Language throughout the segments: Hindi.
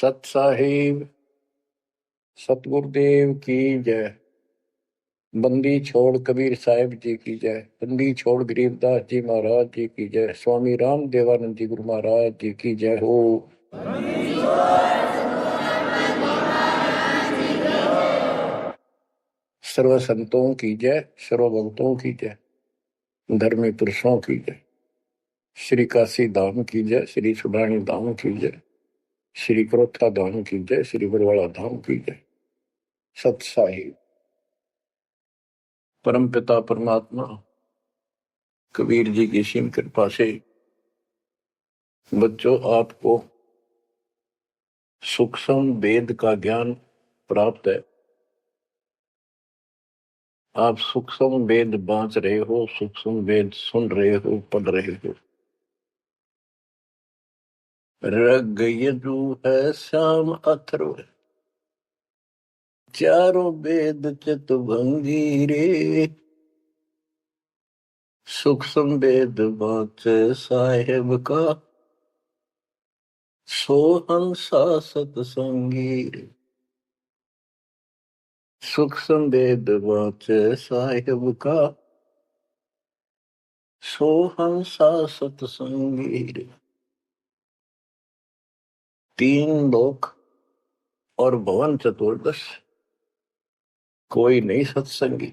सत साहिब सतगुरुदेव की जय। बंदी छोड़ कबीर साहिब जी की जय। बंदी छोड़ गरीबदास जी महाराज जी की जय। स्वामी राम देवानंद जी गुरु महाराज जी की जय हो। सर्व संतों की जय, सर्व भक्तों की जय, धर्मी पुरुषों की जय। श्री काशी धाम की जय, श्री सुडानी धाम की जय, श्री क्रोथा धाम की जय, श्री बरवाड़ा धाम की जय। सत साहिब परम पिता परमात्मा कबीर जी की सीम कृपा से बच्चों आपको सूक्ष्म वेद का ज्ञान प्राप्त है। आप सूक्ष्म वेद बांच रहे हो, सूक्ष्म वेद सुन रहे हो, पढ़ रहे हो। ऋग यजु है श्याम अथर्व, चारों वेद चतुर्भंगी रे। सूक्ष्म वेद बांच साहेब का, सोहंसा सतसंगी रे। सूक्ष्म वेद बांच साहेब का, सोहंसा सतसंगी रे। तीन लोक और भवन चतुर्दश, कोई नहीं सत्संगी।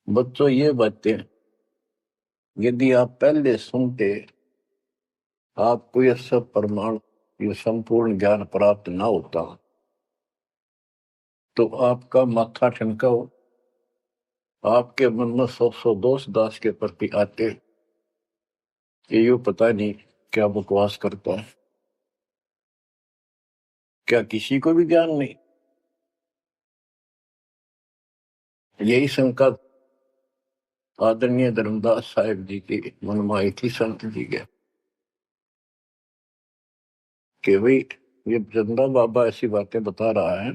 बच्चों ये बातें यदि आप पहले सुनते, आपको यह सब प्रमाण, ये संपूर्ण ज्ञान प्राप्त ना होता, तो आपका माथा ठनका हो, आपके मन में सौ दोष दास के प्रति आते कि ये पता नहीं क्या बकवास करता है, क्या किसी को भी ज्ञान नहीं। यही शंका आदरणीय धर्मदास साहिब जी की मन में आई थी संत जी के, कि भाई ये चंदा बाबा ऐसी बातें बता रहा है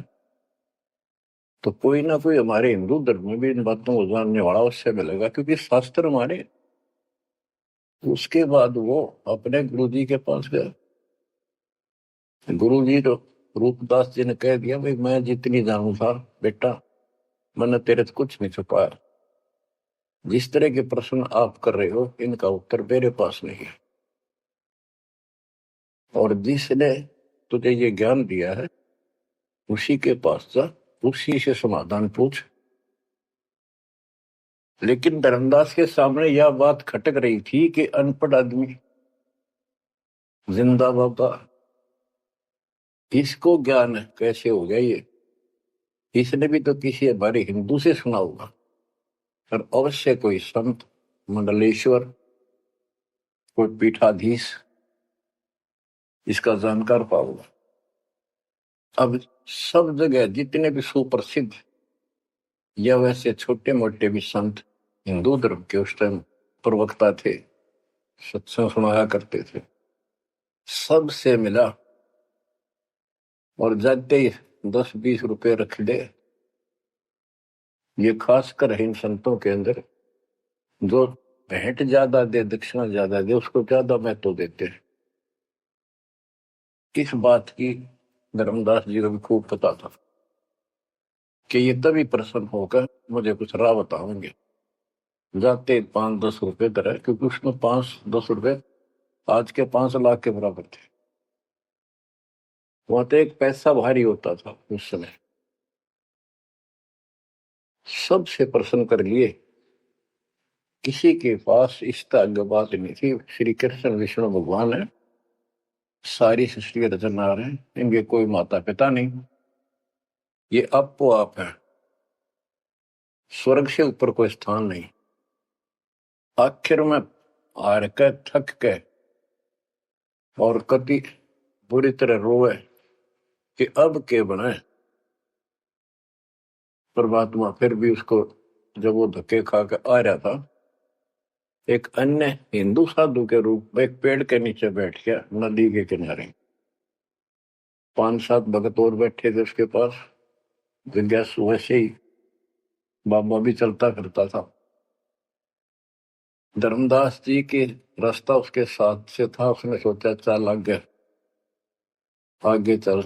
तो कोई ना कोई हमारे हिंदू धर्म में भी इन बातों को जानने वाला उससे मिलेगा, क्योंकि शास्त्र हमारे। उसके बाद वो अपने गुरुजी के पास गया। गुरुजी तो रूपदास जी ने कह दिया, भाई मैं जितनी जानू था बेटा, मैंने तेरे से कुछ नहीं छुपाया। जिस तरह के प्रश्न आप कर रहे हो इनका उत्तर मेरे पास नहीं है, और जिसने तुझे ये ज्ञान दिया है उसी के पास जा, उसी से समाधान पूछ। लेकिन धर्मदास के सामने यह बात खटक रही थी कि अनपढ़ आदमी, जिंदा बाबा, इसको ज्ञान कैसे हो गया ये? इसने भी तो किसी हमारे हिंदू से सुना होगा, और अवश्य कोई संत, मंडलेश्वर, कोई पीठाधीश इसका जानकार पाओगा। अब सब जगह जितने भी सुप्रसिद्ध या वैसे छोटे मोटे भी संत हिंदू धर्म के उस टाइम प्रवक्ता थे, सत्संग सुनाया करते थे, सबसे मिला और जाते ही 10-20 रुपए रख दे। ये खासकर है इन संतों के अंदर, जो भेंट ज्यादा दे, दक्षिणा ज्यादा दे, उसको ज्यादा महत्व देते हैं। किस बात की धर्मदास जी को भी खूब पता था कि ये तभी प्रसन्न होकर मुझे कुछ राह बताएंगे। जाते 5-10 रुपए दर, क्योंकि उसमें 5-10 रुपए आज के 5 लाख के बराबर थे। वहां तो एक पैसा भारी होता था उस समय। सबसे प्रसन्न कर लिए, किसी के पास इस तरह बात नहीं थी। श्री कृष्ण विष्णु भगवान है, सारी सृष्टि रचना रहे हैं, इनके कोई माता पिता नहीं, ये आपो आप है, स्वर्ग से ऊपर कोई स्थान नहीं। आखिर में हार के, थक के और कति बुरी तरह रोए कि अब के बने। परमात्मा फिर भी उसको, जब वो धक्के खा के आ रहा था, एक अन्य हिंदू साधु के रूप में एक पेड़ के नीचे बैठ गया, नदी के किनारे। 5-7 भगत और बैठे थे उसके पास। जिज्ञासु वैसे ही बाबा भी चलता करता था। धर्मदास जी के रास्ता उसके साथ से था, उसने सोचा चल लग गया, आगे चल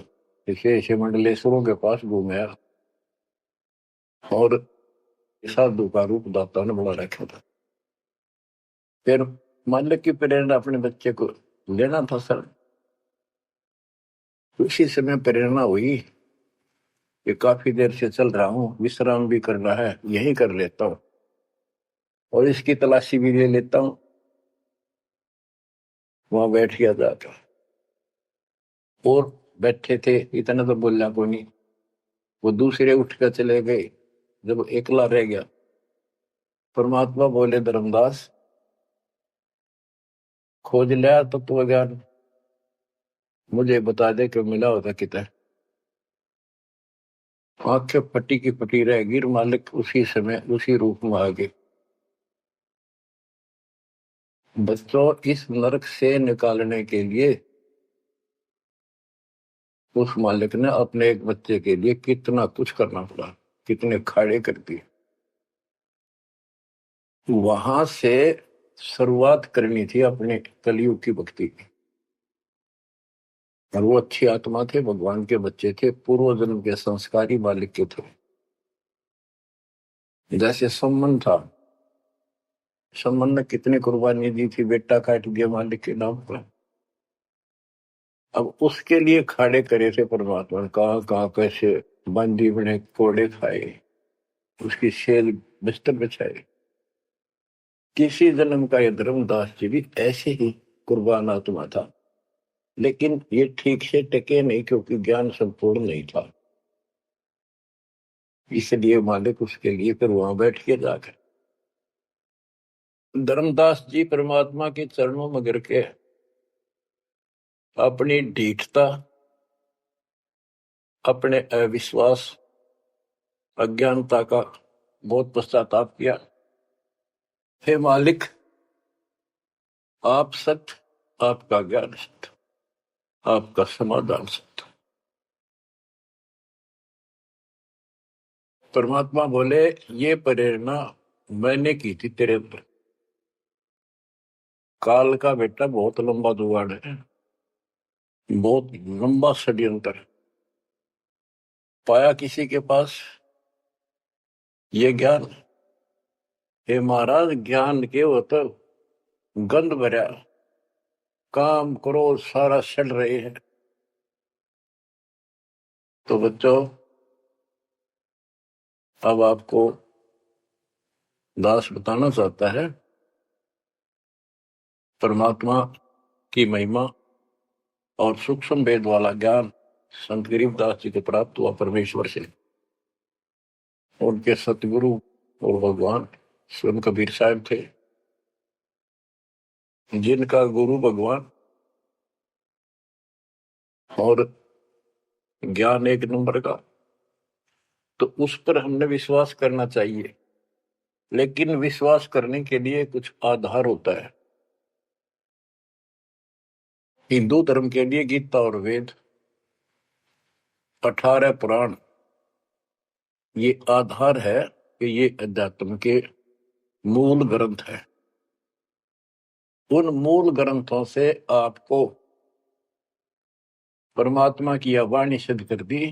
विशेष मंडलेश्वरों के पास घूमया और साधु का रूप दाता ने बड़ा रखा था। फिर मालिक की प्रेरणा अपने बच्चे को लेना था सर। उसी समय प्रेरणा हुई कि काफी देर से चल रहा हूं, विश्राम भी करना है, यही कर लेता हूं और इसकी तलाशी भी ले लेता हूं। वहां बैठ गया जाकर और बैठे थे, इतना तो बोलना कोई नहीं। वो दूसरे उठ कर चले गए। जब एकला रह गया, परमात्मा बोले, धर्मदास खोज लिया तत्व ज्ञान, मुझे बता दे कि मिला होता कितना। आंखें फटी की फटी रह गिर, मालिक उसी समय उसी रूप में आ गए। बच्चों, इस नरक से निकालने के लिए उस मालिक ने अपने एक बच्चे के लिए कितना कुछ करना पड़ा, कितने खाड़े कर दिए। वहां से शुरुआत करनी थी अपने कलयुग की भक्ति की। और वो अच्छी आत्मा थे, भगवान के बच्चे थे, पूर्व जन्म के संस्कारी मालिक के थे। जैसे सम्मन था, सम्मन ने कितनी कुर्बानी दी थी, बेटा काट दिया मालिक के नाम पर। अब उसके लिए खाड़े करे थे परमात्मा ने, कहाँ कहाँ कैसे बंदी बने, कोड़े खाए, उसकी सेल बिस्तर बिछाए। किसी जन्म का ये धर्मदास जी भी ऐसे ही कुर्बान आत्मा था, लेकिन ये ठीक से टिके नहीं क्योंकि ज्ञान संपूर्ण नहीं था। इसलिए मालिक उसके लिए फिर वहां बैठ के जाकर धर्मदास जी परमात्मा के चरणों में गिर के अपनी ढीठता, अपने अविश्वास, अज्ञानता का बहुत पश्चाताप किया। हे मालिक, आप सत्य, आपका ज्ञान सत्य, आपका समाधान सत्य। परमात्मा बोले, ये प्रेरणा मैंने की थी तेरे अंदर। काल का बेटा बहुत लंबा जुगाड़ है, बहुत लंबा षड्यंत्र। पाया किसी के पास ये ज्ञान, हे महाराज, ज्ञान के वो तो गंध भरा, काम क्रोध सारा सड़ रहे हैं। तो बच्चों, अब आपको दास बताना चाहता है परमात्मा की महिमा और सूक्ष्म भेद वाला ज्ञान संत गरीबदास जी को प्राप्त हुआ परमेश्वर से। उनके सतगुरु और भगवान स्वयं कबीर साहब थे, जिनका गुरु भगवान और ज्ञान एक नंबर का। तो उस पर हमने विश्वास करना चाहिए, लेकिन विश्वास करने के लिए कुछ आधार होता है। हिंदू धर्म के लिए गीता और वेद, 18 पुराण, ये आधार है कि ये अध्यात्म के मूल ग्रंथ है। उन मूल ग्रंथों से आपको परमात्मा की वाणी सिद्ध कर दी।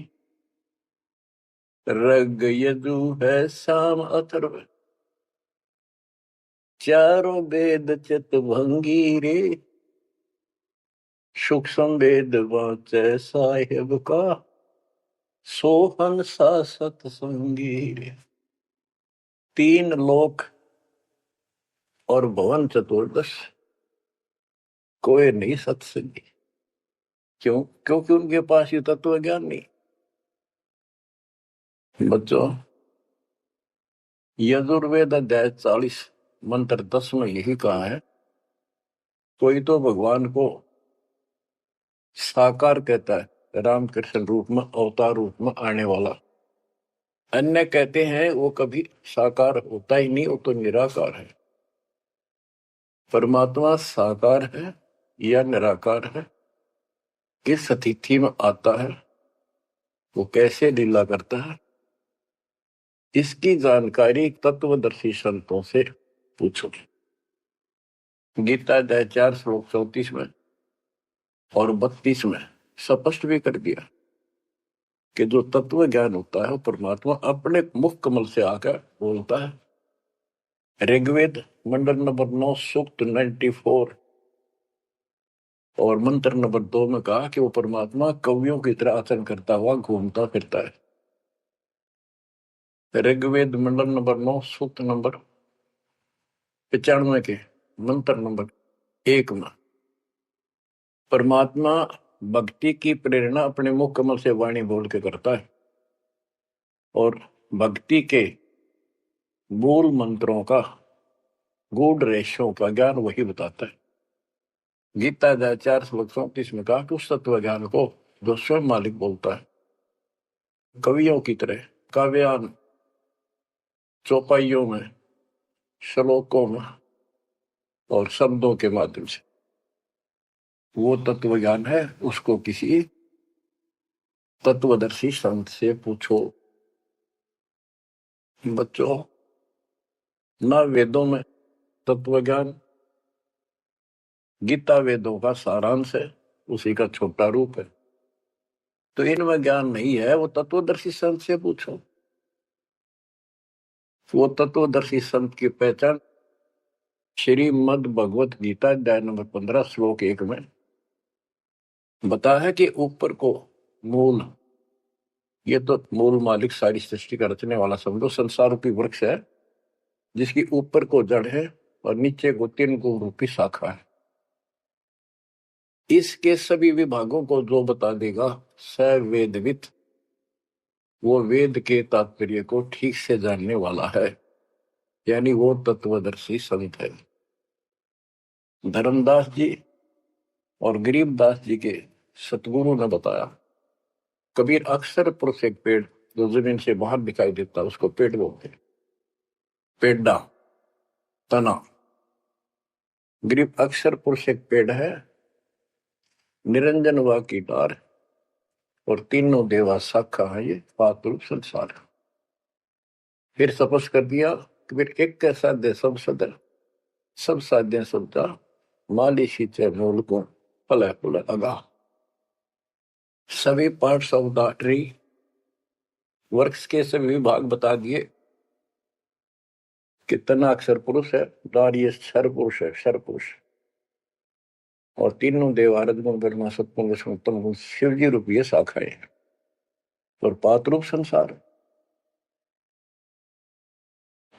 ऋग यजु है साम अथर्व, चारों वेद चित भंगी रे, सूक्ष्म वेद वाचे साहेब का, सोहन सा सतसंगी रे। 3 लोक और भवन चतुर्दश, कोई नहीं सत्संगी। क्यों? क्योंकि उनके पास ये तत्व ज्ञान नहीं। बच्चों, यजुर्वेद अध्याय 40 मंत्र 10 में यही कहा है, कोई तो भगवान को साकार कहता है, रामकृष्ण रूप में, अवतार रूप में आने वाला। अन्य कहते हैं वो कभी साकार होता ही नहीं, वो तो निराकार है। परमात्मा साकार है या निराकार है, किस स्थिति में आता है, वो कैसे लीला करता है, इसकी जानकारी तत्वदर्शी संतों से पूछो। गीता अध्याय 4 श्लोक 34 में और 32 में स्पष्ट भी कर दिया कि जो तत्व ज्ञान होता है वो परमात्मा अपने मुख कमल से आकर बोलता है। ऋग्वेद मंडल नंबर 9 सूक्त 94 और मंत्र नंबर 2 में कहा कि वो परमात्मा कवियों की तरह आचरण करता हुआ घूमता फिरता है। ऋग्वेद मंडल नंबर 9 सूक्त नंबर 95 के मंत्र नंबर 1 में परमात्मा भक्ति की प्रेरणा अपने मुख कमल से वाणी बोल के करता है और भक्ति के मूल मंत्रों का गूढ़ रहस्यों का ज्ञान वही बताता है। गीता अध्याय 4 श्लोक 34 में कहा कि उस तत्व ज्ञान को जो स्वयं मालिक बोलता है कवियों की तरह काव्यान चौपाइयों में श्लोकों में और शब्दों के माध्यम से वो तत्व ज्ञान है, उसको किसी तत्वदर्शी संत से पूछो। बच्चों, ना वेदों में तत्व ज्ञान, गीता वेदों का सारांश है, उसी का छोटा रूप है। तो इनमें ज्ञान नहीं है, वो तत्वदर्शी संत से पूछो। वो तत्वदर्शी संत की पहचान श्रीमद् भगवत गीता अध्याय नंबर 15 श्लोक 1 में बता है कि ऊपर को मूल, ये तो मूल मालिक सारी सृष्टि का रचने वाला समझो संसार रूपी वृक्ष है जिसकी ऊपर को जड़ है और नीचे को 3 गुण रूपी शाखा है। इसके सभी विभागों को जो बता देगा स वेदवित, वो वेद के तात्पर्य को ठीक से जानने वाला है, यानी वो तत्वदर्शी संत है। धर्मदास जी और गरीबदास जी के सतगुरु ने बताया, कबीर अक्सर पुरुष एक पेड़ जो जमीन से बाहर दिखाई देता है उसको पेड़ बोलते हैं, पेड़ा तना। गरीब अक्सर पुरुष एक पेड़ है, निरंजन वा की डार और तीनों देवा शाखा है, ये पातुल संसार। फिर स्पष्ट कर दिया कि फिर एक कैसा दे सब सदर, सब साध्य सबदा माली शीचे मूल को फल फुल अगा। सभी parts of the tree, works के सभी विभाग बता दिए कि तना अक्षर पुरुष है, डार ये क्षर पुरुष है, क्षर पुरुष, और तीनों देव आरद गुण ब्रह्मा सत्पुरुष विष्णु उत्तम गुण शिव जी रूपी शाखाएं और पात रूप संसार।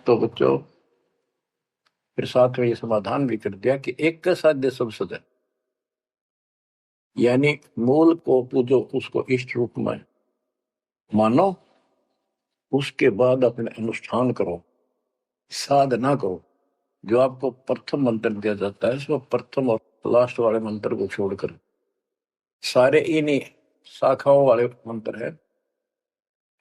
तो बच्चों, फिर साथ में ये समाधान भी कर दिया कि एक का साध्य सब सदन, यानी मूल को पूजो, उसको इष्ट रूप में मानो, उसके बाद अपने अनुष्ठान करो, साधना करो। जो आपको प्रथम मंत्र दिया जाता है इसमें प्रथम और लास्ट वाले मंत्र को छोड़कर सारे इन्हीं शाखाओं वाले मंत्र है।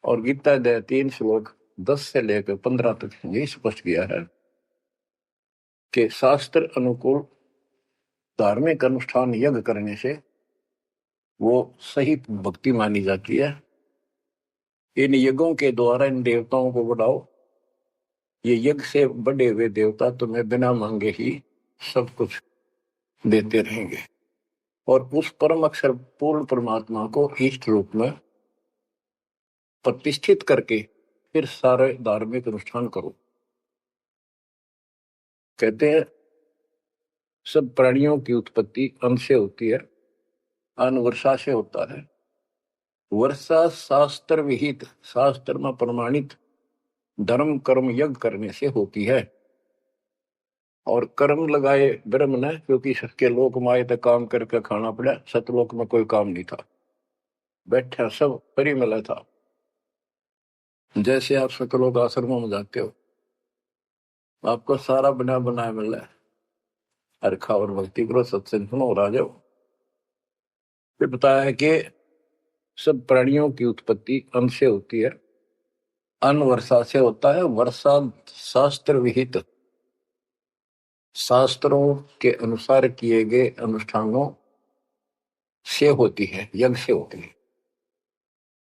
और गीता अध्याय 3 श्लोक 10 से लेकर 15 तक यही स्पष्ट किया है कि शास्त्र अनुकूल धार्मिक अनुष्ठान यज्ञ करने से वो सही भक्ति मानी जाती है। इन यज्ञों के द्वारा इन देवताओं को बढ़ाओ, ये यज्ञ से बड़े हुए देवता तुम्हें बिना मांगे ही सब कुछ देते रहेंगे। और उस परम अक्षर पूर्ण परमात्मा को इष्ट रूप में प्रतिष्ठित करके फिर सारे धार्मिक अनुष्ठान करो। कहते हैं सब प्राणियों की उत्पत्ति अन्न से होती है, अन्न वर्षा से होता है। वर्षा शास्त्र विहित, शास्त्र में प्रमाणित धर्म कर्म यज्ञ करने से होती है। और कर्म लगाए ब्रह्म ने, क्योंकि सबके लोक माए तक काम करके खाना पड़ा, सतलोक में कोई काम नहीं था, बैठा सब परी मिला था। जैसे आप सकलोक आश्रमों में जाते हो, आपको सारा बना बनाया मिल रहा है, हरखा और भक्ति करो, सत्संग सुनो और आ जाओ। फिर बताया है कि सब प्राणियों की उत्पत्ति अन्न से होती है, अन्न वर्षा से होता है। वर्षा शास्त्र विहित, शास्त्रों के अनुसार किए गए अनुष्ठानों से होती है, यज्ञ से होती है।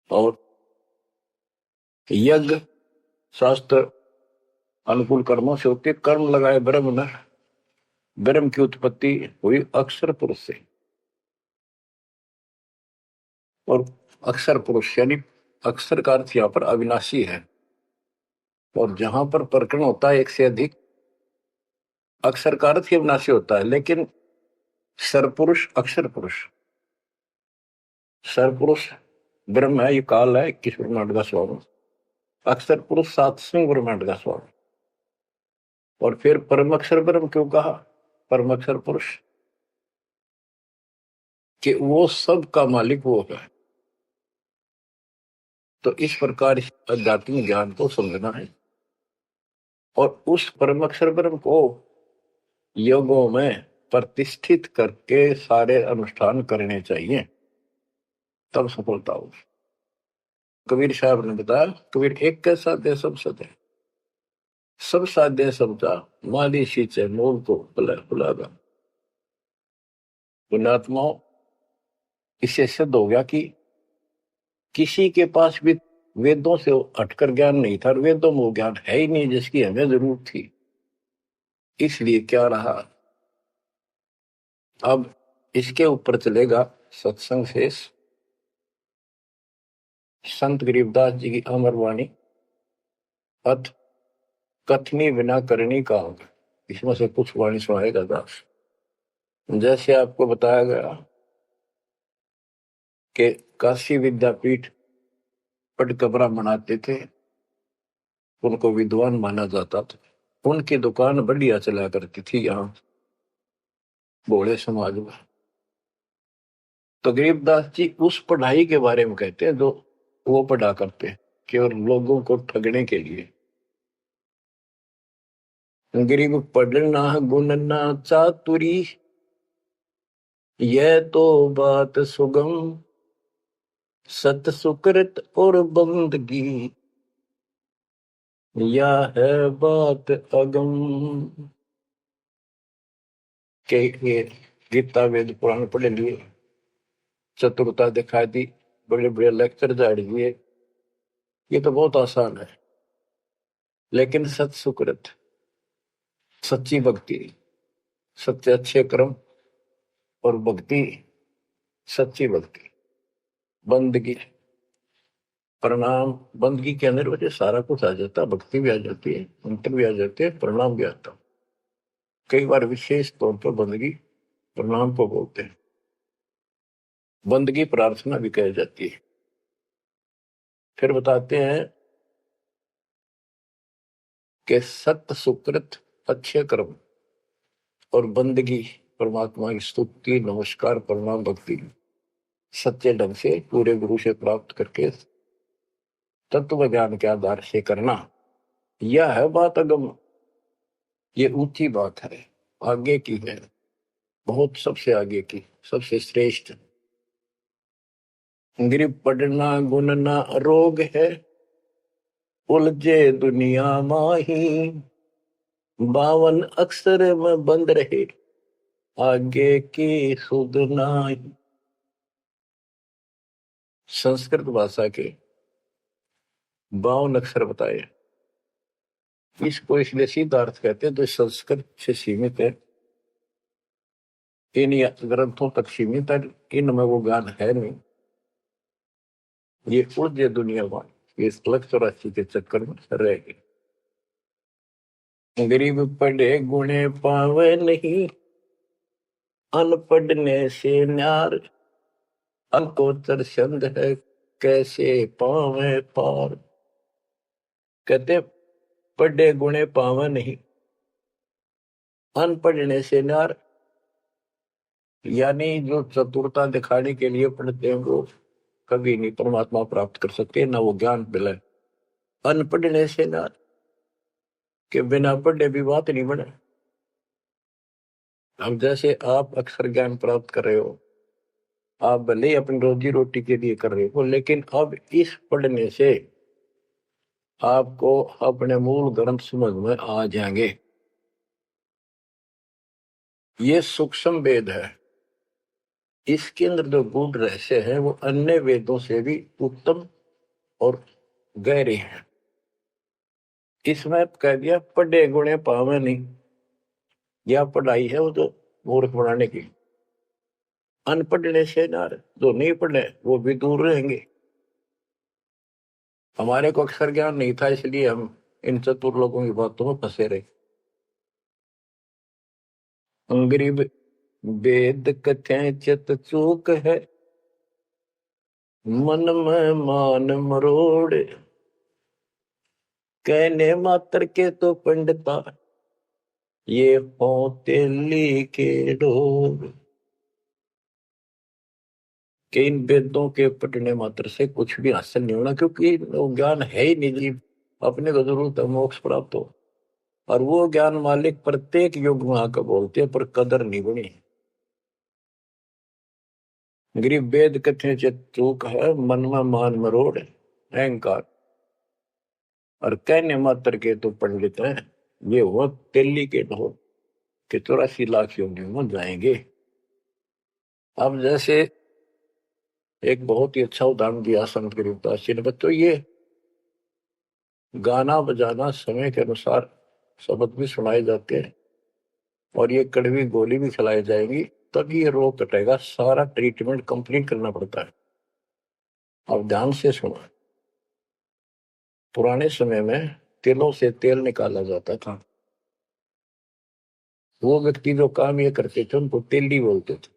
और यज्ञ शास्त्र अनुकूल कर्मों से होती है। कर्म लगाए ब्रह्म ने, ब्रह्म की उत्पत्ति हुई अक्षर पुरुष से। और अक्षर पुरुष यानी अक्षर का अर्थ यहाँ पर अविनाशी है। और जहां पर प्रकरण होता है एक से अधिक, अक्षर का अर्थ ही अविनाशी होता है। लेकिन सरपुरुष अक्षर पुरुष, सरपुरुष ब्रह्म है, ये काल है 21 ब्रह्मांड का स्वामी। अक्षर पुरुष 7वें ब्रह्मांड का स्वामी। और फिर परम अक्षर ब्रह्म क्यों कहा? परम अक्षर पुरुष कि वो सब का मालिक वो है। तो इस प्रकार आध्यात्मिक ज्ञान को समझना है और उस परम अक्षर ब्रह्म को योगों में प्रतिष्ठित करके सारे अनुष्ठान करने चाहिए, तब सफलता हो। कबीर साहब ने बताया, कबीर एक कैसा दे सब सदे, सब साध्य समझा माली सींचे मोल को बुलागा। पुण्यात्माओं, इससे सिद्ध हो गया कि किसी के पास भी वेदों से हटकर ज्ञान नहीं था, वेदों में वो ज्ञान है ही नहीं जिसकी हमें जरूरत थी। इसलिए क्या रहा, अब इसके ऊपर चलेगा सत्संग शेष, संत गरीबदास जी की अमर वाणी, अथ कथनी बिना करनी का होगा। इसमें से कुछ वाणी सुनाएगा दास। जैसे आपको बताया गया कि काशी विद्यापीठ पढ़कर ब्राह्मण आते थे, उनको विद्वान माना जाता था, उनकी दुकान बढ़िया चला करती थी यहाँ भोले समाज में। तो गरीबदास जी उस पढ़ाई के बारे में कहते हैं जो वो पढ़ा करते हैं केवल लोगों को ठगने के लिए। गरीब पढ़ना गुणना चातुरी, यह तो बात सुगम, सत सुकृत और बंदगी, यह है बात अगम। के गीता वेद पुराण पढ़े लिए, चतुरता दिखा दी, बड़े बड़े लेक्चर झाड़ दिए, ये तो बहुत आसान है। लेकिन सत सुकृत, सच्ची भक्ति, सच्चे अच्छे कर्म और भक्ति, सच्ची भक्ति, बंदगी, प्रणाम, बंदगी के अंदर वजह सारा कुछ आ जाता है, भक्ति भी आ जाती है, मंत्र भी आ जाते हैं, प्रणाम भी आता है। कई बार विशेष तौर पर बंदगी प्रणाम को बोलते हैं, बंदगी प्रार्थना भी कही जाती है। फिर बताते हैं कि सत्य सुकृत अच्छे कर्म और बंदगी, परमात्मा की स्तुति नमस्कार प्रणाम भक्ति सच्चे ढंग से पूरे गुरु से प्राप्त करके तत्व ज्ञान के आधार से करना, यह है बात अगम। ये ऊंची बात है, आगे की है, बहुत सबसे आगे की, सबसे श्रेष्ठ। गरीब पढ़ना गुणना रोग है, उलझे दुनिया माही, 52 अक्षर में बंद रहे, आगे की सुध नाही। संस्कृत भाषा के 52 अक्षर बताए, इसको इसलिए सीधा अर्थ कहते हैं जो संस्कृत से सीमित है, इन ग्रंथों तक सीमित है, इनमें वो ज्ञान है नहीं। ये उलझे दुनिया में इस लक्ष्य 84 के चक्कर में रह गए। गरीब पढ़े गुणे पावे नहीं, अनपढ़ने से न्यार, अंकोत्तर छंद है कैसे पावे पार। कहते पढ़े गुणे पावे नहीं, अनपढ़ने से न्यार, यानी जो चतुरता दिखाने के लिए पढ़ते हैं वो कभी नहीं परमात्मा प्राप्त कर सकते, ना वो ज्ञान मिले। अनपढ़ने से न्यार के बिना पढ़े भी बात नहीं बने। अब जैसे आप अक्षर ज्ञान प्राप्त कर रहे हो, आप भले ही अपनी रोजी रोटी के लिए कर रहे हो, लेकिन अब इस पढ़ने से आपको अपने मूल ग्रंथ समझ में आ जाएंगे। ये सूक्ष्म वेद है, इसके अंदर जो गूढ़ रहस्य है वो अन्य वेदों से भी उत्तम और गहरे हैं। इसमें कह दिया पढ़े गुणे पावे नहीं, यह पढ़ाई है वो तो मूर्ख बनाने की। अनपढ़ने से ना, जो नहीं पढ़े वो भी दूर रहेंगे। हमारे को अक्षर ज्ञान नहीं था, इसलिए हम इन चतुर लोगों की बातों में फंसे रहे। गरीब वेद कथें चित चूक है, मन में मान मरोड़, कहने मात्र के तो पंडिता, ये होते के डोर। कि इन वेदों के पढ़ने मात्र से कुछ भी हासिल नहीं होना, क्योंकि वो ज्ञान है ही नहीं जी। अपने को जरूरत है मोक्ष प्राप्त हो, और वो ज्ञान मालिक प्रत्येक युग में आकर बोलते हैं, पर कदर नहीं बनी। गरीब वेद कथे चित चूक है, मन में मान मरोड़, अहंकार, और कहने मात्र के तो पंडित हैं, ये वो दिल्ली के ढोल के 84 लाख योनियों में जाएंगे। अब जैसे एक बहुत ही अच्छा उदाहरण दिया संत गरीबदास जी ने, बच्चों ये गाना बजाना समय के अनुसार शब्द भी सुनाए जाते हैं, और ये कड़वी गोली भी खिलाई जाएंगी, तभी ये रोग कटेगा। सारा ट्रीटमेंट कंप्लीट करना पड़ता है। अब ध्यान से सुनो। पुराने समय में तिलों से तेल निकाला जाता था। वो व्यक्ति जो काम ये करते थे उनको तेली बोलते थे।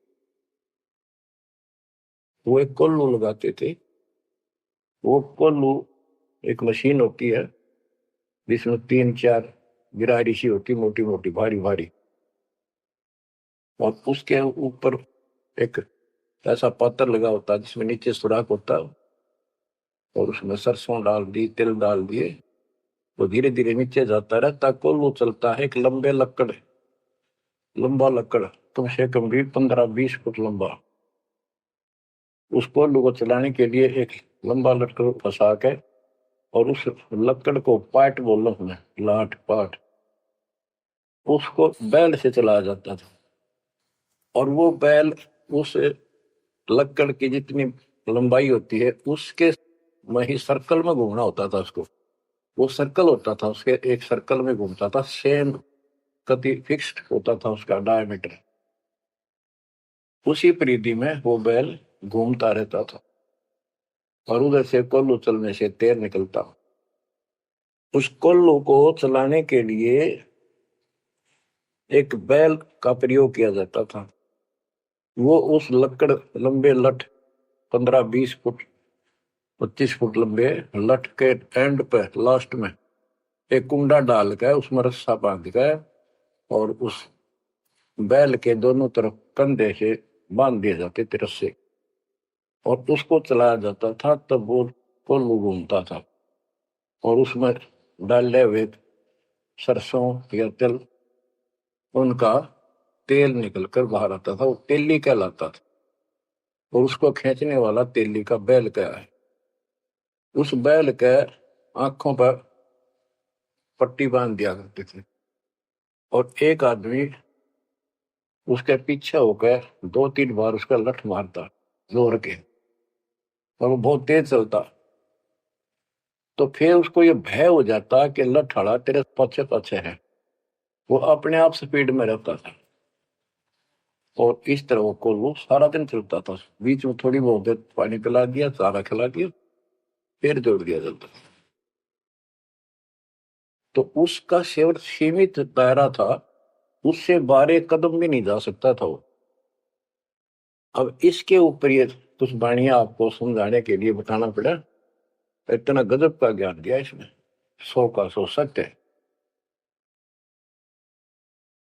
वो एक कोल्लू लगाते थे। वो कोल्लू एक मशीन होती है जिसमें 3-4 गिरारी सी होती, मोटी मोटी भारी भारी, और उसके ऊपर एक ऐसा पात्र लगा होता है जिसमें नीचे सुराख होता है, और उसमें सरसों डाल दी, तिल डाल दिए, वो धीरे धीरे नीचे जाता रहता। कोल्लू चलता है एक लंबा लकड़, कम से कम भी 15-20 फुट लंबा। उस कोल्लू को चलाने के लिए एक लंबा लकड़ फंसा के, और उस लकड़ को पाट बोलो हमें, लाट पाट, उसको बैल से चलाया जाता था। और वो बैल उस लकड़ की जितनी लंबाई होती है उसके वही सर्कल में घूमना होता था उसको। वो सर्कल होता था उसके, एक सर्कल में घूमता था, सेम कति फिक्स्ड होता था उसका डायमीटर। उसी परिधि में वो बैल घूमता रहता था, और उधर से कोल्लू चलने से तेल निकलता। उस कोल्लू को चलाने के लिए एक बैल का प्रयोग किया जाता था। वो उस लकड़ लंबे लठ 15-20 फुट 25 फुट लंबे लठ के एंड पे लास्ट में एक कुंडा डाल कर उसमें रस्सा बांध कर, और उस बैल के दोनों तरफ कंधे से बांध दिए जाते थे रस्से, और उसको चलाया जाता था। तब वो कोल्लू घूमता था, और उसमें डाले हुए सरसों या तिल, उनका तेल निकलकर बाहर आता था। वो तेली कहलाता था, और उसको खींचने वाला तेली का बैल क्या है। उस बैल के आंखों पर पट्टी बांध दिया करते थे, और एक आदमी उसके पीछे होकर 2-3 बार उसका लठ मारता जोर के, और वो बहुत तेज चलता। तो फिर उसको ये भय हो जाता कि लठ तेरे पीछे पीछे है। वो अपने आप स्पीड में रहता था, और इस तरह वो सारा दिन चलता था। बीच में थोड़ी बहुत देर पानी पिला दिया, चारा खिला दिया, फिर जोड़ दिया जाता। तो उसका केवल सीमित दायरा था, उससे 12 कदम भी नहीं जा सकता था वो। अब इसके ऊपर ये कुछ वाणियां आपको समझाने के लिए बताना पड़ा। इतना गजब का ज्ञान दिया इसमें, 100 का 100 सत्य है।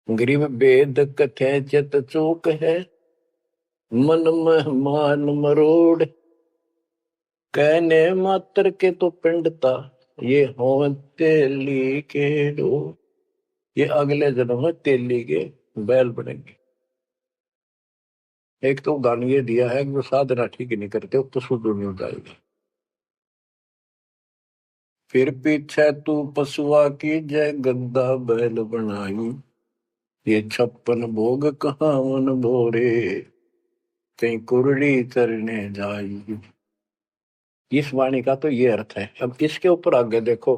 गरीब वेद कथे चित चूक है, मन में मान मरोड़, कहने मात्र के तो पिंडता, ये हो तेली के डो। ये अगले जन्म में तेली के बैल बनेंगे। एक तो उदाहरण ये दिया है कि वो साधना ठीक नहीं करते तो शुद्ध नहीं हो जाएगा। फिर पीछे तू पशुआ की जय गद्दा बैल बनाई, ये 56 भोग कहावन भोरे, कहीं कुरड़ी चरने जाई। इस वाणी का तो ये अर्थ है। अब इसके ऊपर आगे देखो।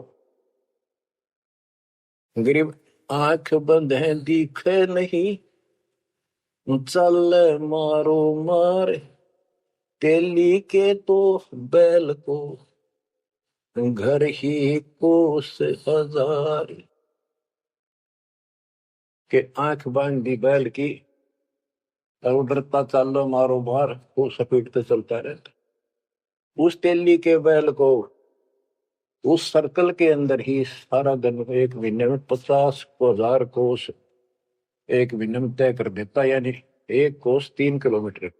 गरीब आंख बंद है दिखे नहीं, चल मारो मार तेली के तो बैल को घर ही कोस हजार। के आंख बांध दी बैल की और डरता चलो मारो मार, वो स्पीड चलता रहता। उस तेली के बैल को उस सर्कल के अंदर ही सारा दिन एक महीने में 50,000 कोस एक महीने में तय कर देता, यानी एक कोस 3 किलोमीटर,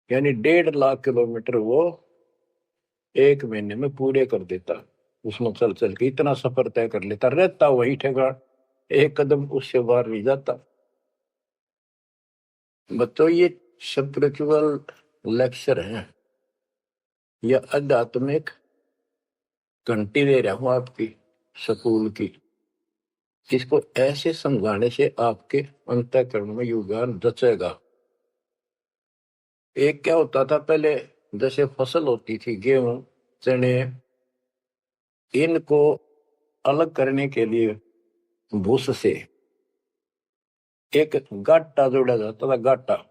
यानी 1.5 लाख किलोमीटर वो एक महीने में पूरे कर देता। उसमें चल चल के इतना सफर तय कर लेता, रहता वही ठेकान, एक कदम उससे बाहर नहीं जाता। बच्चों ये स्पिरिचुअल लेक्चर है या आध्यात्मिक घंटी दे रहा हूं आपकी स्कूल की। इसको ऐसे समझाने से आपके अंतःकरण में योगदान रचेगा। एक क्या होता था पहले, जैसे फसल होती थी गेहूं चने, इनको अलग करने के लिए भूस से एक गाटा जोड़ा जाता था, गाटा।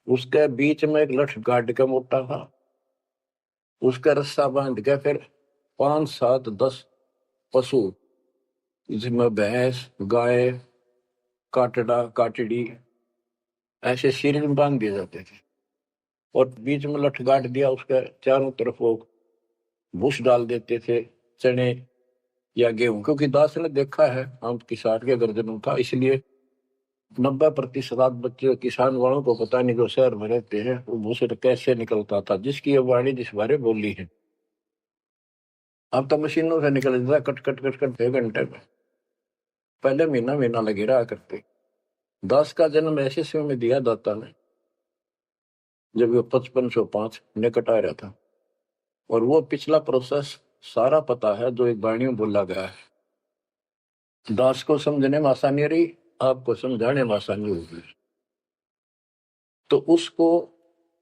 उसके बीच में एक लठ गाड़ के मोटा था, उसका रस्सा बांध के फिर 5 7 10 पशु, जिसमें भैंस गाय काटड़ा काटड़ी ऐसे शरीर में बांध दिए जाते थे, और बीच में लठ गाड़ दिया, उसके चारों तरफ वो भूस डाल देते थे, चने या गेहूं। क्योंकि दास ने देखा है, हम किसान के गर्जनों था, इसलिए 90% बच्चे किसान वालों को पता नहीं, जो शहर में रहते हैं, वो भूसे कैसे निकलता था, जिसकी ये वाणी जिस बारे बोली है। अब तो मशीनों से निकल जाता, कट कट कट कट 1 घंटे में। पहले महीना महीना लगे रहा करते। दास का जन्म ऐसे समय में दिया दाता ने जब वो 5505 निकट आ रहा था, और वो पिछला प्रोसेस सारा पता है जो एक वाणी में बोला गया है। दास को समझने में आसानी रही, आपको समझाने में आसानी होगी। तो उसको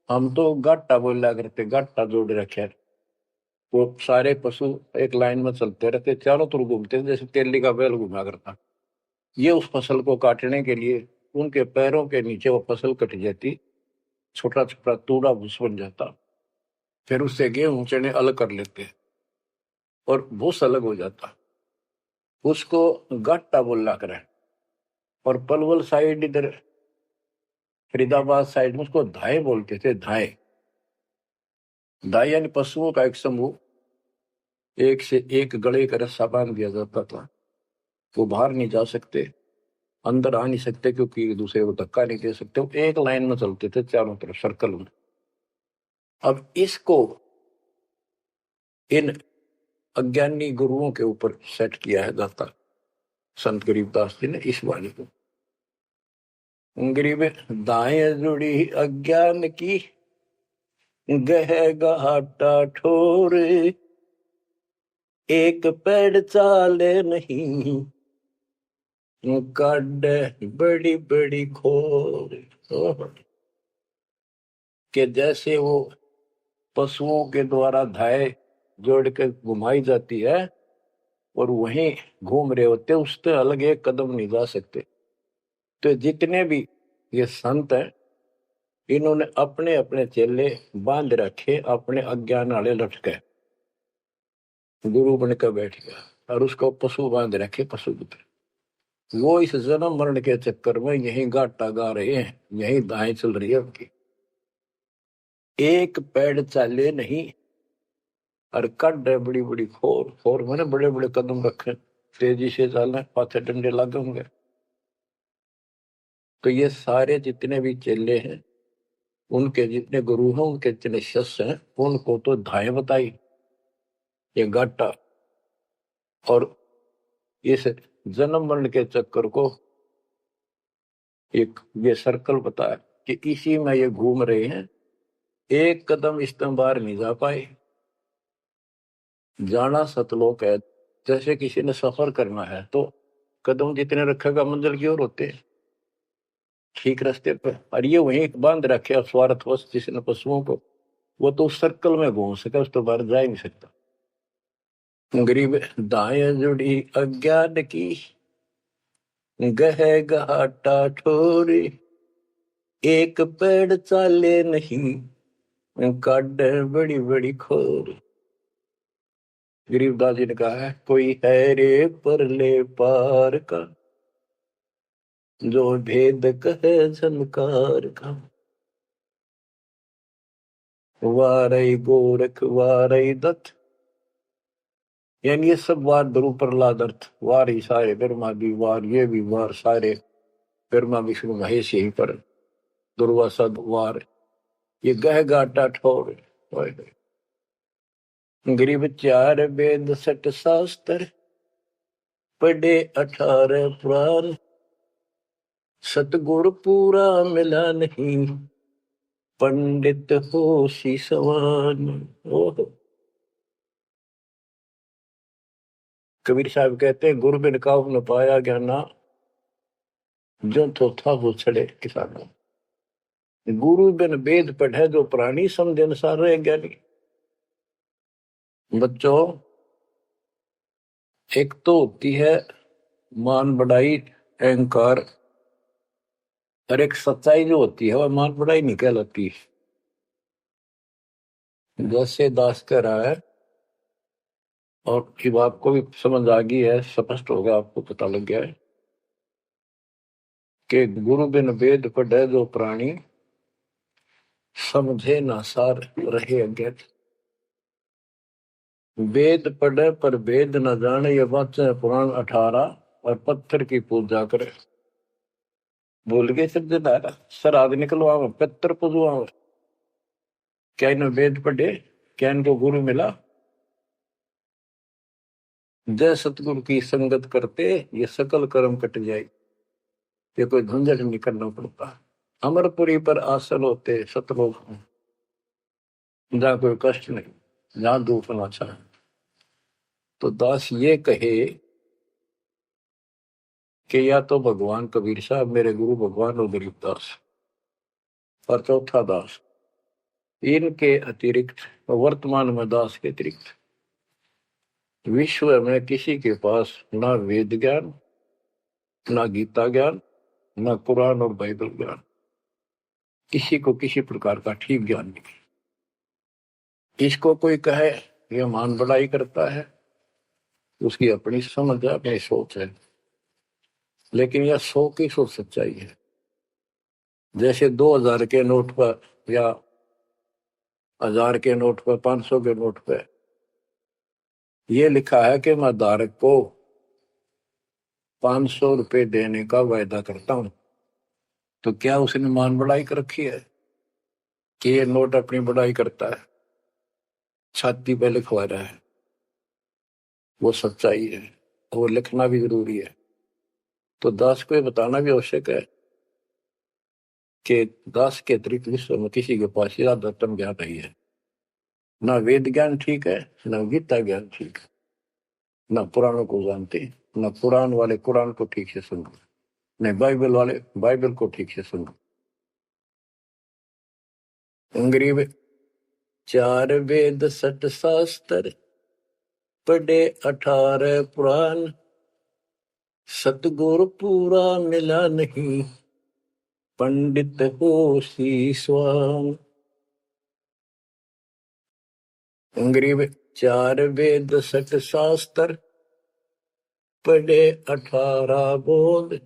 हम तो गाटा बोला करते, गाटा जोड़ रखे। वो सारे पशु एक लाइन में चलते रहते, चारों तरफ घूमते, जैसे तेली का बैल घुमा करता। ये उस फसल को काटने के लिए उनके पैरों के नीचे वो फसल कट जाती, छोटा छोटा तूड़ा भूस बन जाता। फिर उससे गेहूं चने अलग कर लेते और भूस अलग हो जाता। उसको गाटा बोला करे। और पलवल साइड इधर फरीदाबाद साइड में उसको धाए बोलते थे, धाए। धाए यानी पशुओं का एक समूह, एक से एक गले का रस्सा बांध दिया जाता था। वो बाहर नहीं जा सकते, अंदर आ नहीं सकते, क्योंकि एक दूसरे को धक्का नहीं दे सकते। वो एक लाइन में चलते थे चारों तरफ सर्कल में। अब इसको इन अज्ञानी गुरुओं के ऊपर सेट किया है दाता संत गरीबदास जी ने इस वाणी को। गरीब दाएं जुड़ी अज्ञान की गह घाटा ठोरे, एक पेड़ चाले नहीं काट बड़ी बड़ी खोर। के जैसे वो पशुओं के द्वारा धाए जोड़ के घुमाई जाती है और वहीं घूम रहे होते, उससे अलग एक कदम नहीं जा सकते। तो जितने भी ये संत हैं, इन्होंने अपने अपने चेले बांध रखे, अपने अज्ञान वाले लटके। गुरु बनकर बैठ गया और उसको पशु बांध रखे, पशु पुत्र। वो इस जन्म मरण के चक्कर में यही गाटा गा रहे हैं, यही दाएं चल रही है उनकी। एक पेड़ चाले नहीं और कड है बड़ी बड़ी खोर। खोर मैंने बड़े बड़े कदम रखे, तेजी से चलना, पाथे डंडे लगे होंगे। तो ये सारे जितने भी चेले हैं, उनके जितने गुरु हैं, उनके जितने शिष्य हैं, उनको तो धाए बताई ये गाटा, और इस जन्म मरण के चक्कर को एक ये सर्कल बताया कि इसी में ये घूम रहे हैं। एक कदम इस तरह बाहर नहीं जा पाए। जाना सतलोक है। जैसे किसी ने सफर करना है तो कदम जितने रखेगा मंजिल की ओर होते हैं, ठीक रास्ते पर। और ये वहीं बांध रखे स्वार्थवश जिसने पशुओं को, वो तो उस सर्कल में घूम सके, उस तो बाहर जा ही नहीं सकता। गरीब दाएं जुड़ी अज्ञान की गह घाटा ठोरे एक पेड़ चाले नहीं, काट बड़ी बड़ी खोर। गरीबदास जी ने कहा है, कोई है रे परले पार का, जो भेद कहे झनकार का। वारई गोरख वारई दत्त, यानी ये सब वार ध्रुव प्रहलाद अर्थ, वार ही सारे, ब्रह्मा भी वार, ये भी वार, सारे ब्रह्मा विष्णु महेश यही पर, दुर्वासा वार, ये गह गाटा ठोर। गरीब चार वेद सट शास्त्र, पढ़े 18 पुराण, सतगुरु पूरा मिला नहीं, पंडित हो सी समान। ओह, कबीर साहब कहते हैं, गुरु बिन काहू न पाया ज्ञाना, जो तो था वो छड़े किसाना। गुरु बिन वेद पढ़े जो प्राणी, समझे अनुसार रहे ज्ञानी। बच्चों, एक तो होती है मान बढ़ाई अहंकार, और एक सच्चाई जो होती है वह मान बढ़ाई नहीं कहलाती। जैसे दास कह रहा है, और जब आपको भी समझ आ गई है, स्पष्ट हो गया, आपको पता लग गया है कि गुरु बिन वेद पढ़े जो प्राणी, समझे ना सार रहे अज्ञात। वेद पढ़े पर वेद न जाने, ये वाचे पुराण 18, और पत्थर की पूजा करे। भूल गए सब जदारा, श्राद्ध निकलवाओ, पत्थर पूजवाओ। क्या इन्हें वेद पढ़े, क्या इनको गुरु मिला? जय सतगुरु की संगत करते ये सकल कर्म कट जाए, ये कोई झंझट नहीं करना पड़ता। अमरपुरी पर आसन होते सतलोक में, जहाँ कोई कष्ट नहीं, जहाँ दुख ना चाहे। तो दास ये कहे कि या तो भगवान कबीर साहब मेरे गुरु भगवान और गरीबदास, और चौथा दास, इनके अतिरिक्त वर्तमान में दास के अतिरिक्त विश्व में किसी के पास ना वेद ज्ञान, ना गीता ज्ञान, ना कुरान और बाइबल ज्ञान, किसी को किसी प्रकार का ठीक ज्ञान नहीं। इसको कोई कहे ये मान बढ़ाई करता है, उसकी अपनी समझ है, अपनी सोच है, लेकिन यह 100 की सोच सच्चाई है। जैसे 2000 के नोट पर, या 1000 के नोट पर, 500 के नोट पर यह लिखा है कि मैं धारक को 500 रुपए देने का वायदा करता हूं, तो क्या उसने मान बढ़ाई कर रखी है कि ये नोट अपनी बढ़ाई करता है, छाती पे लिखवा रहा है? वो सच्चाई है, वो लिखना भी जरूरी है। तो दास को ये बताना भी आवश्यक है कि दास के अतिरिक्त विश्व में किसी के पास ज्यादातर ज्ञान नहीं है। ना वेद ज्ञान ठीक है, ना गीता ज्ञान ठीक है, ना पुराणों को जानते, ना पुराण वाले कुरान को ठीक से सुनो, नहीं बाइबल वाले बाइबल को ठीक से सुनो। गरीब चार वेद सट शास्त्र, पढ़े 18 पुराण, सतगुरु पूरा मिला नहीं, पंडित हो सी स्वान। गरीब चार वेद सट शास्त्र, पढ़े 18 बोध,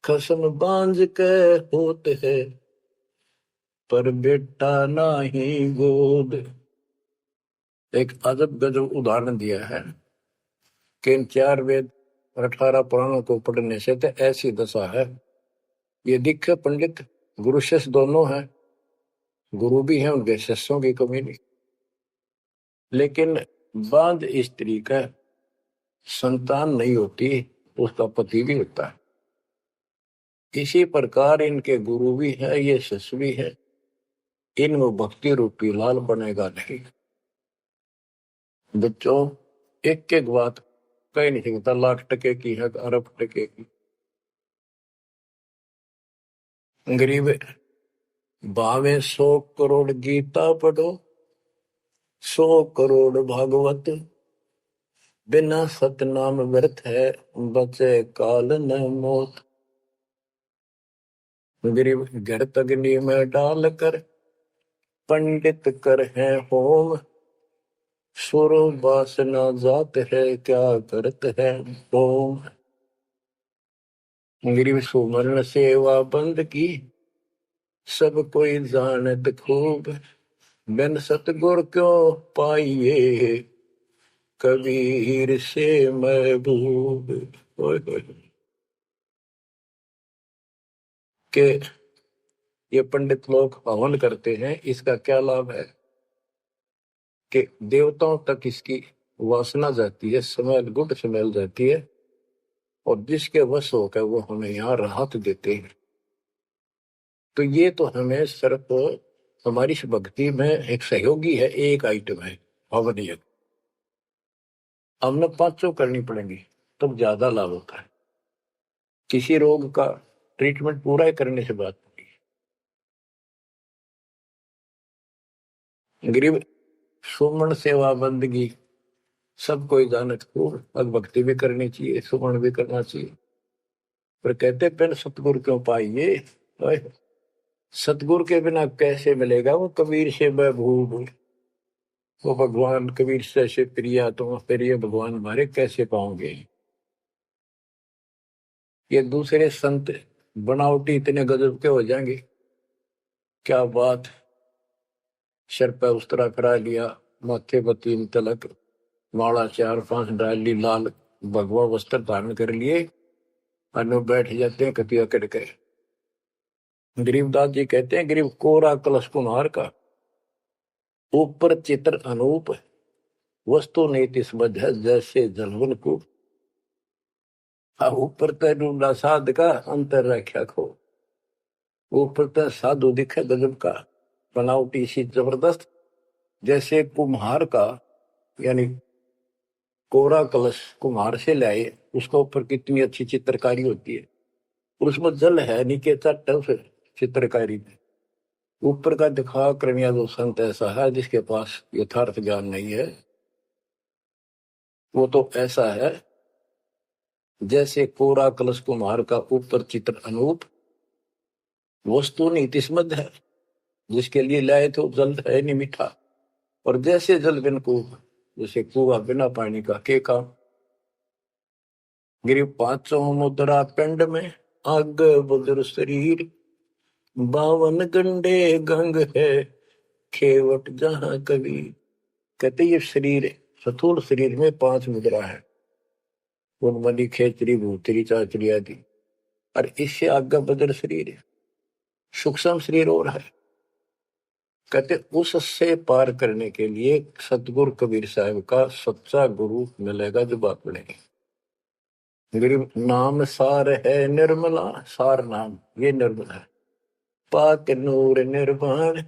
खसम बांझ के होते है, पर बेटा नाही गोद। एक अजब गजब उदाहरण दिया है कि इन 4 वेद और 18 पुराणों को पढ़ने से तो ऐसी दशा है, ये दिखे पंडित गुरु शिष्य दोनों हैं, गुरु भी हैं, उनके शिष्यों की कमी नहीं, लेकिन बांध स्त्री का संतान नहीं होती, उसका पति भी होता है। इसी प्रकार इनके गुरु भी है, ये शिष्य भी है, इनमें भक्ति रूपी लाल बनेगा नहीं। बच्चों, एक एक बात कह नहीं सकता, लाख टके की है, अरब टके की। गरीब भावे 100 करोड़ गीता पढ़ो, 100 करोड़ भागवत, बिना सतनाम व्यर्थ है, बचे काल न मोत। गरीब घृत अग्नि में डाल कर, पंडित कर है होम। सुरो वासना जात है, क्या करत है होम। गरीब सुमरण सेवा बंद की, सब कोई जानत खूब। बिन सतगुर क्यों पाइए, कबीर से महबूब। ओए होए। के ये पंडित लोग हवन करते हैं, इसका क्या लाभ है कि देवताओं तक इसकी वासना जाती है, स्मेल, गुड स्मेल जाती है, और जिसके वश होकर वो हमें यहाँ राहत देते हैं। तो ये तो हमें सिर्फ हमारी इस भक्ति में एक सहयोगी है, एक आइटम है हवन यज्ञ। हमने पांचों करनी पड़ेंगी तब ज्यादा लाभ होता है। किसी रोग का ट्रीटमेंट पूरा ही करने से बात होती है। गरीब सुमन सेवा बंदगी, सब कोई जानत खूब। अब भक्ति भी करनी चाहिए, सुमन भी करना चाहिए, पर कहते बिन सतगुरु क्यों पाइए। सतगुरु के बिना कैसे मिलेगा वो कबीर से महबूब। वो भगवान कबीर से प्रिया, तो फिर ये भगवान हमारे कैसे पाओगे। ये दूसरे संत बनावटी इतने गजब के हो जाएंगे, क्या बात। सिर पर उस्तरा करा लिया, माथे पर 3 तिलक, माला 4-5 डाल ली, लाल भगवा वस्त्र धारण कर लिए, और बैठ जाते हैं कतिया कटके। गरीबदास जी कहते हैं, गरीब कोरा कलश कुम्हार का, ऊपर चित्र अनूप। वस्तु नीति समझ है, जैसे जलवन को। ऊपर तूंडा साध का, अंतर रख्या खो। ऊपर तो साधु दिखे गजब का, बनावटी सी जबरदस्त, जैसे कुम्हार का, यानी कोरा कलश कुम्हार से लाए, उसके ऊपर कितनी अच्छी चित्रकारी होती है, और उसमें जल है नीचे चट है उस चित्रकारी में। ऊपर का दिखा करनिया जो संत ऐसा है जिसके पास यथार्थ ज्ञान नहीं है, वो तो ऐसा है जैसे कोरा कलश कुम्हार का, ऊपर चित्र अनूप। वस्तु नीतिस्मद है, जिसके लिए लाए तो जल है नहीं मीठा। और जैसे जल बिन कुआं, जैसे कुआं बिना पानी का के काम। गिरी 500 मुद्रा पिंड में, आग बुदर शरीर। 52 गंडे गंग है, खेवट जहां कभी। कहते ये शरीर, स्थूल शरीर में 5 मुद्रा है, उनमनी खेचरी भूतरी चाचरी आदि। और इससे आगे बदर शरीर है, सूक्ष्म शरीर और है। कहते उससे पार करने के लिए सतगुरु कबीर साहब का सच्चा गुरु मिलेगा जो बात बनेगी। गरीब नाम सार है निर्मला, सार नाम ये निर्मल है। पाक नूर निर्वाण,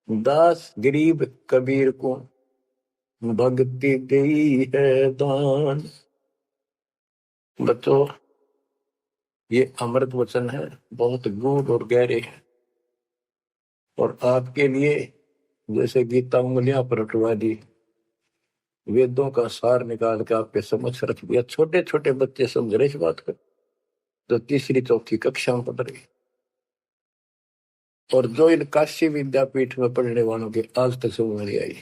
दास गरीब कबीर को भक्ति दी है दान। बच्चों, ये अमृत वचन है, बहुत गूढ़ और गहरे है, और आपके लिए जैसे गीता उंगलियां पर उठवा दी, वेदों का सार निकाल के आपके समझ रख दिया। छोटे छोटे बच्चे समझ रहे इस बात को, जो 3री-4थी कक्षा में पढ़ रहे, और जो इन काशी विद्यापीठ में पढ़ने वालों के आज तक समझ नहीं आई।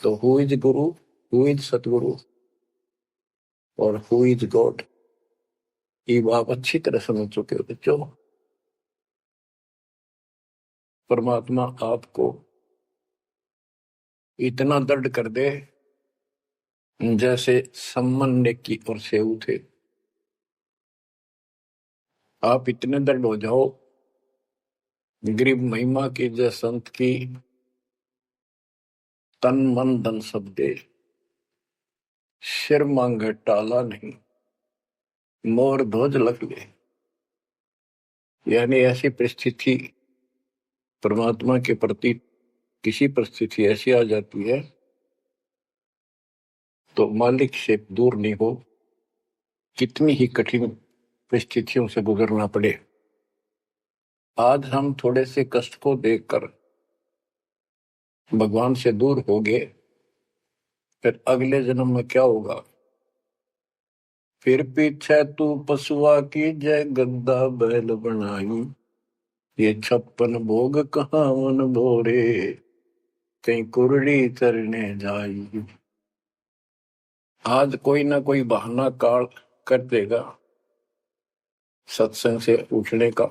तो who is Guru, who is सतगुरु, और हु इज गॉड, ये आप अच्छी तरह समझ चुके हो बच्चों। परमात्मा आपको इतना दर्द कर दे जैसे सम्मन ने की और सेऊ थे। आप इतने दर्द हो जाओ, गरीब महिमा की जय संत की, तन मन धन सब दे, सिर मांगे टाला नहीं, मोर ध्वज लग ले। यानी ऐसी परिस्थिति परमात्मा के प्रति, किसी परिस्थिति ऐसी आ जाती है तो मालिक से दूर नहीं हो, कितनी ही कठिन परिस्थितियों से गुजरना पड़े। आज हम थोड़े से कष्ट को देखकर भगवान से दूर हो गए, फिर अगले जन्म में क्या होगा? फिर पीछे तू पशुआ की जय गद्दा बैल बनाई, ये 56 भोग कहाँ मन भोरे, कहीं कुरड़ी चरने जाई। आज कोई ना कोई बहाना काल कर देगा सत्संग से उठने का,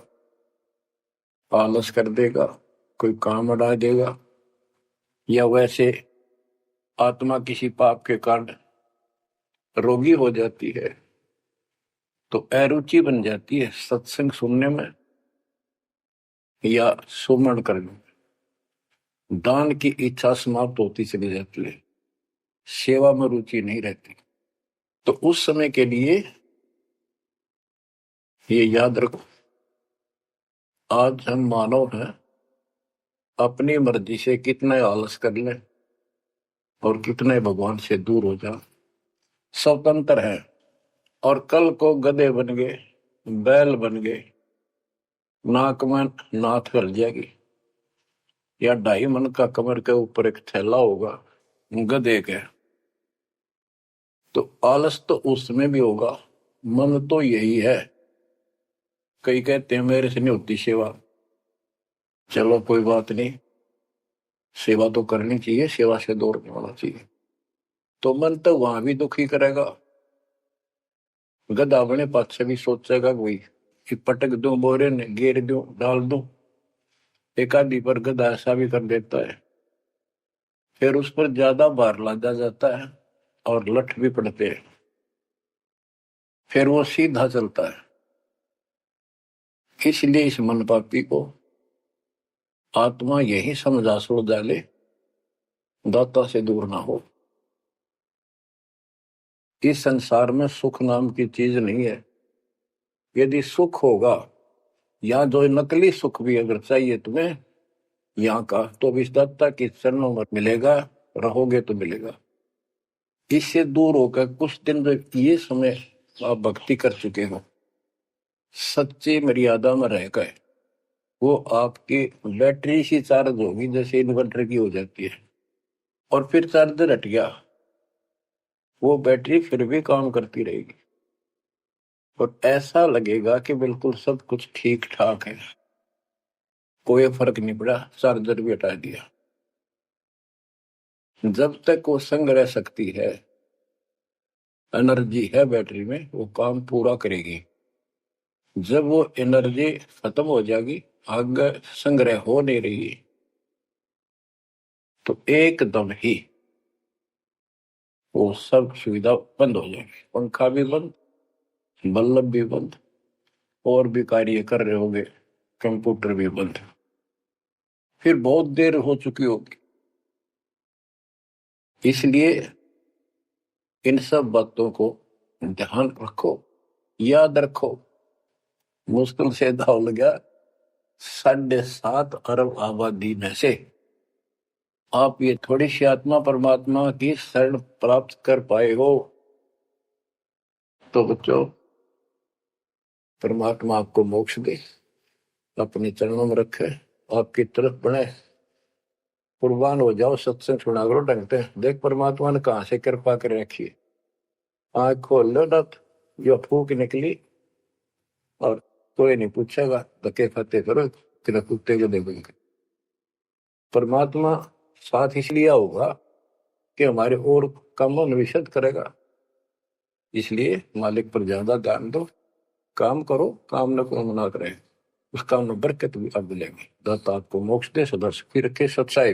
आलस कर देगा, कोई काम अड़ा देगा, या वैसे आत्मा किसी पाप के कारण रोगी हो जाती है तो अरुचि बन जाती है सत्संग सुनने में या सुमरण करने में। दान की इच्छा समाप्त होती चली जाती है, सेवा में रुचि नहीं रहती। तो उस समय के लिए ये याद रखो, आज हम मानव हैं, अपनी मर्जी से कितने आलस कर लें और कितने भगवान से दूर हो जाए, स्वतंत्र है। और कल को गधे बन गए, बैल बन गए, नाक में नाथ गल जाएगी, या 2.5 मन का कमर के ऊपर एक थैला होगा गधे के, तो आलस तो उसमें भी होगा। मन तो यही है। कई कहते हैं मेरे से नहीं होती सेवा, चलो कोई बात नहीं, सेवा तो करनी चाहिए, सेवा से दूर नहीं होना चाहिए। तो मन तो वहां भी दुखी करेगा, गधा अपने पास से भी सोचेगा कोई कि पटक दूं बोरे ने, घेर दूं, डाल दूं। एक आदि पर गधा ऐसा भी कर देता है, फिर उस पर ज्यादा भार लादा जाता है और लठ भी पड़ते हैं, फिर वो सीधा चलता है। इसलिए इस मन पापी को आत्मा यही समझा सुलझा ले, दाता से दूर ना हो। इस संसार में सुख नाम की चीज नहीं है। यदि सुख होगा, या जो नकली सुख भी अगर चाहिए तुम्हें यहाँ का, तो भी दाता के चरणों में मिलेगा, रहोगे तो मिलेगा। इससे दूर होकर कुछ दिन जो ये समय आप भक्ति कर चुके हो, सच्ची मर्यादा में रहकर, वो आपकी बैटरी सी चार्ज होगी जैसे इन्वर्टर की हो जाती है, और फिर चार्जर हट गया, वो बैटरी फिर भी काम करती रहेगी और ऐसा लगेगा कि बिल्कुल सब कुछ ठीक ठाक है, कोई फर्क नहीं पड़ा, चार्जर भी हटा दिया। जब तक वो संग रह सकती है, एनर्जी है बैटरी में, वो काम पूरा करेगी। जब वो एनर्जी खत्म हो जाएगी, आगे संग्रह हो नहीं रही, तो एकदम ही वो सब सुविधा बंद हो जाएगी। पंखा भी बंद, बल्ब भी बंद, और भी कार्य कर रहे होंगे, कंप्यूटर भी बंद, फिर बहुत देर हो चुकी होगी। इसलिए इन सब बातों को ध्यान रखो, याद रखो। मुश्किल से दाव लगा 7.5 अरब आबादी में से आप ये थोड़ी सी आत्मा परमात्मा की शरण प्राप्त कर पाए हो, तो बच्चों परमात्मा आपको मोक्ष दे, अपने चरणों में रखे, आपकी तरफ बढ़े, कुर्बान हो जाओ। सत्संग सुना करो ढंग से, देख परमात्मा ने कहां से कृपा कर रखी है। आंख खोल लो ना, जो फूक निकली और कोई नहीं पूछेगा, धक्के फते करो, तेरा कुत्ते को देखेंगे। परमात्मा साथ इसलिए होगा कि हमारे और कामों में विशद करेगा, इसलिए मालिक पर ज्यादा ध्यान दो, काम करो, काम न को मना करे, उस काम में बरकत भी अब मिलेगी। दाता आपको मोक्ष दे, सदा सुखी रखे। सत्साई।